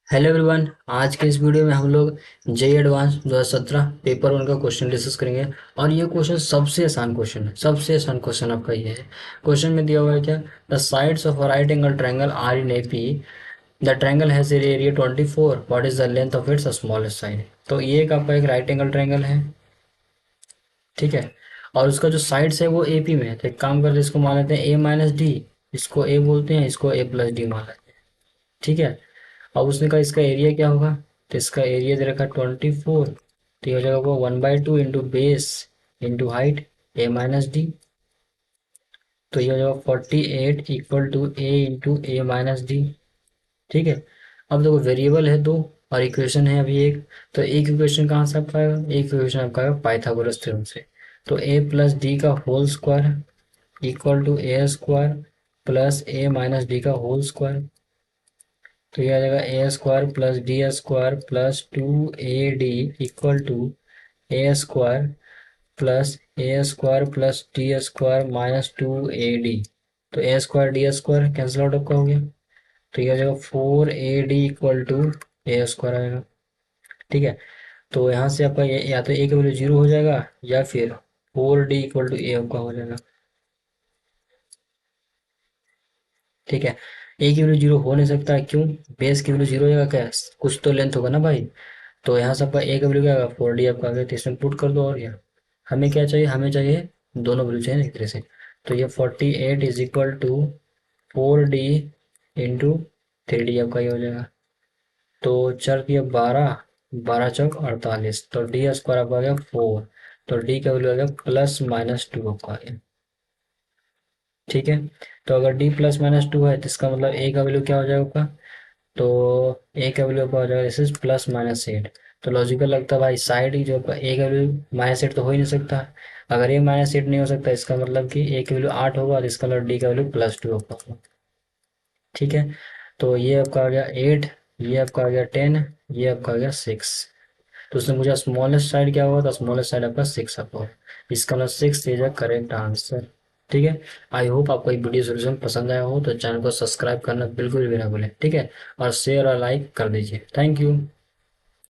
Hello everyone. आज के इस वीडियो में हम लोग जेई एडवांस 2017 पेपर वन का क्वेश्चन डिस्कस करेंगे। और ये क्वेश्चन सबसे आसान क्वेश्चन है, सबसे आसान क्वेश्चन आपका ये है। क्वेश्चन में दिया हुआ है क्या, the sides of a right angle triangle are in AP, the triangle has area 24, what is the length of its smallest side. तो ये एक आपका एक राइट एंगल ट्रायंगल है, ठीक है। और उसका जो साइड्स है वो एपी में है। तो एक काम करते हैं, इसको मान लेते हैं ए माइनस डी, इसको ए बोलते हैं, इसको ए प्लस डी मान लेते हैं, ठीक है। अब उसने कहा इसका एरिया क्या होगा, तो इसका एरिया दे रखा 24, तो ये हो जाएगा वो 1/2 into base into height A minus D. तो ये हो जाएगा 48 equal to A into A minus D, ठीक है। अब देखो वेरिएबल है दो और इक्वेशन है अभी एक, तो एक इक्वेशन कहाँ से आपका आएगा, एक इक्वेशन आपका आएगा पाइथागोरस थ्योरम से। तो ए प्लस डी का whole square equal to A square plus A minus D का होल स्क्वायर। तो ये आ जाएगा A square plus D square plus 2ad equal to A square plus A square plus D square minus 2ad। तो A square D square cancel out आपका हो गया, तो ये आ जाएगा 4ad equal to A square आएगा, ठीक है। तो यहाँ से आपका ये या तो ए का वैल्यू जीरो हो जाएगा या फिर 4d इक्वल टू ए आपका हो जाएगा, ठीक है। ए की वैल्यू जीरो हो नहीं सकता, क्यों, बेस की वैल्यू जीरो हो जाएगा क्या, कुछ तो लेंथ होगा ना भाई। तो यहाँ से आपका ए का वैल्यू क्या आएगा 4d आपका आ गया, तो इसमें पुट कर दो। और क्या हमें क्या चाहिए, हमें चाहिए दोनों वैल्यू चाहिए एक तरह से। तो ये 48 is equal to 4d into 3d आपका ये हो जाएगा। तो चार दिया 12, 12 चौक 48, तो डी स्क्वायर आपका आ गया 4। तो डी का वैल्यू आ गया +-2 आपका आ गया, ठीक है। तो अगर डी +-2 है तो इसका मतलब ए का वैल्यू क्या हो जाएगा आपका, तो ए का वैल्यू आपका हो जाएगा दिस इज +-8। तो लॉजिकल लगता है भाई, साइड ही जो आपका ए का वैल्यू -8 तो हो ही नहीं सकता। अगर ए -8 नहीं हो सकता इसका मतलब कि ए की वैल्यू 8 होगा और इसका मतलब डी का वैल्यू +2 होगा, ठीक है। तो ये आपका आ गया 8, ये आपका आ गया 10, ये आपका आ गया 6। तो उसने मुझे स्मॉलेस्ट साइड क्या होगा, तो स्मॉलेस्ट साइड आपका 6 आपका होगा। इसका मतलब 6 इज अ करेक्ट आंसर, ठीक है। आई होप आपको ये वीडियो सोल्यूशन पसंद आया हो, तो चैनल को सब्सक्राइब करना बिल्कुल भी ना भूलें, ठीक है। और शेयर और लाइक कर दीजिए। Thank you.